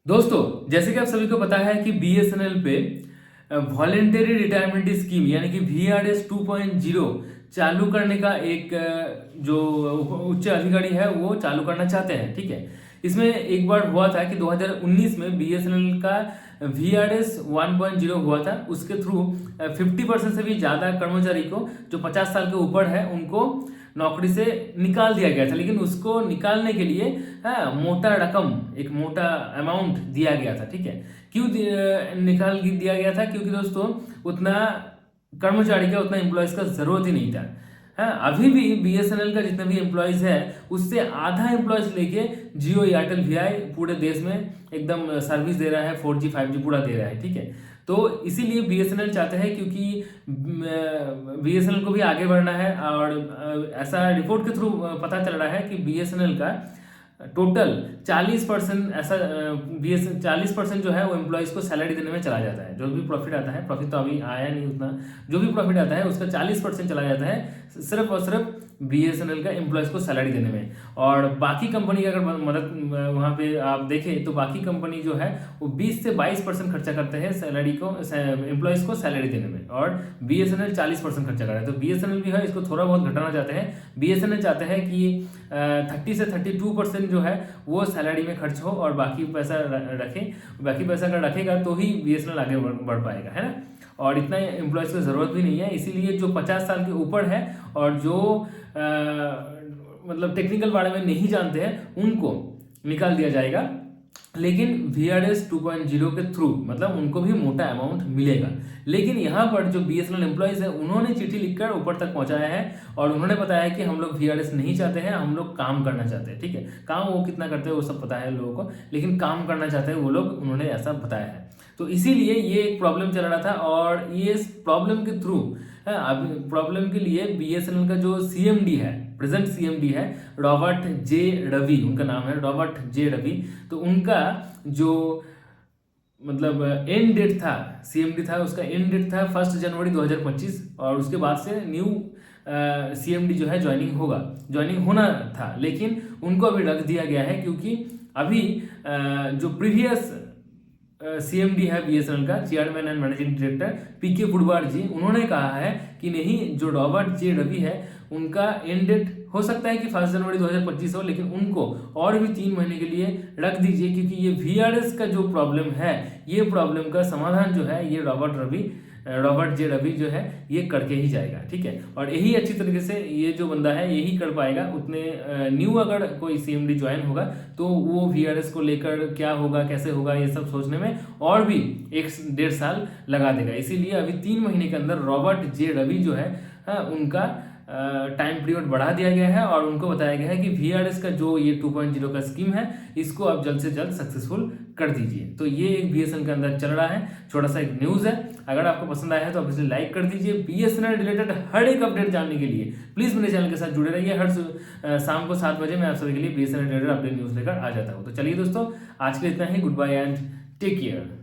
दोस्तों, जैसे कि आप सभी को पता है कि बीएसएनएल पे वॉलेंटरी रिटायरमेंट स्कीम यानी कि वीआरएस 2.0 चालू करने का एक जो उच्च अधिकारी है वो चालू करना चाहते हैं। ठीक है, इसमें एक बार हुआ था कि 2019 में बीएसएनएल का वीआरएस 1.0 हुआ था। उसके थ्रू 50% से भी ज़्यादा कर्मचारी को जो 50 साल के ऊपर है उनको नौकरी से निकाल दिया गया था। लेकिन उसको निकालने के लिए मोटा रकम, एक मोटा अमाउंट दिया गया था। ठीक है, क्यों निकाल दिया गया था? क्योंकि दोस्तों उतना कर्मचारी का, उतना एम्प्लॉयज का जरूरत ही नहीं था। अभी भी बीएसएनएल का जितने भी एम्प्लॉयज है उससे आधा एम्प्लॉयज लेके जियो, एयरटेल, वीआई पूरे देश में एकदम सर्विस दे रहा है, 4G 5G पूरा दे रहा है। ठीक है, तो इसीलिए बीएसएनएल चाहते हैं, क्योंकि बीएसएनएल को भी आगे बढ़ना है। और ऐसा रिपोर्ट के थ्रू पता चल रहा है कि बीएसएनएल का टोटल 40% ऐसा 40% जो है वो एम्प्लॉयज़ को सैलरी देने में चला जाता है। जो भी प्रॉफिट आता है, प्रॉफिट तो अभी आया नहीं उतना, जो भी प्रॉफिट आता है उसका 40% चला जाता है सिर्फ और सिर्फ बीएसएनएल का एम्प्लॉयज़ को सैलरी देने में। और बाकी कंपनी अगर मदद वहाँ पे आप देखें तो बाकी कंपनी जो है वो 20 से 22% खर्चा करते हैं सैलरी को, एम्प्लॉयज़ को सैलरी देने में, और बीएसएनएल 40% खर्चा कर रहा है। तो बीएसएनएल भी है इसको थोड़ा बहुत घटाना चाहते हैं। बीएसएनएल चाहते हैं कि 30 से 32% जो है वो सैलरी में खर्च हो और बाकी पैसा रखें। बाकी पैसा अगर रखेगा तो ही बीएसएनएल आगे बढ़ पाएगा, है ना। और इतना एम्प्लॉयज़ की ज़रूरत भी नहीं है, इसीलिए जो 50 साल के ऊपर है और जो मतलब टेक्निकल बारे में नहीं जानते हैं उनको निकाल दिया जाएगा। लेकिन वीआरएस 2.0 के थ्रू मतलब उनको भी मोटा अमाउंट मिलेगा। लेकिन यहाँ पर जो बीएसएनएल एम्प्लॉयज़ हैं उन्होंने चिट्ठी लिखकर ऊपर तक पहुँचाया है और उन्होंने बताया कि हम लोग वीआरएस नहीं चाहते हैं, हम लोग काम करना चाहते हैं। ठीक है, काम वो कितना करते हैं वो सब पता है लोगों को, लेकिन काम करना चाहते हैं वो लोग, उन्होंने ऐसा बताया है। तो इसीलिए ये एक प्रॉब्लम चल रहा था और ये इस प्रॉब्लम के थ्रू प्रॉब्लम के लिए बीएसएनएल का जो सीएमडी है, प्रेजेंट सीएमडी है रॉबर्ट जे रवि, उनका नाम है रॉबर्ट जे रवि। तो उनका जो मतलब एंड डेट था, सीएमडी था, उसका एंड डेट था 1 जनवरी 2025 और उसके बाद से न्यू सीएमडी जो है ज्वाइनिंग होना था। लेकिन उनको अभी रख दिया गया है क्योंकि अभी जो प्रीवियस सीएमडी है बीएसएनएल का, चेयरमैन एंड मैनेजिंग डायरेक्टर पीके फुडवार जी, उन्होंने कहा है कि नहीं, जो रॉबर्ट जे रवि है उनका एंड डेट हो सकता है कि 1 जनवरी 2025 हो, लेकिन उनको और भी 3 महीने के लिए रख दीजिए क्योंकि ये वीआरएस का जो प्रॉब्लम है, ये प्रॉब्लम का समाधान जो है ये रॉबर्ट जे रवि जो है ये करके ही जाएगा। ठीक है, और यही अच्छी तरीके से ये जो बंदा है यही कर पाएगा। उतने न्यू अगर कोई सीएमडी ज्वाइन होगा तो वो वीआरएस को लेकर क्या होगा, कैसे होगा, ये सब सोचने में और भी 1-1.5 साल लगा देगा। इसीलिए अभी 3 महीने के अंदर रॉबर्ट जे रवि जो है उनका टाइम पीरियड बढ़ा दिया गया है और उनको बताया गया है कि वीआरएस का जो ये 2.0 का स्कीम है इसको आप जल्द से जल्द सक्सेसफुल कर दीजिए। तो ये एक बीएसएनएल के अंदर चल रहा है, छोटा सा एक न्यूज़ है। अगर आपको पसंद आया है तो आप इसे लाइक कर दीजिए। बीएसएनएल रिलेटेड हर एक अपडेट जानने के लिए प्लीज़ मेरे चैनल के साथ जुड़े रहिए। हर शाम को 7 बजे मैं आप सभी के लिए बीएसएनएल रिलेटेड अपडेट न्यूज़ लेकर आ जाता हूँ। तो चलिए दोस्तों, आज के लिए इतना ही। Good bye and take care.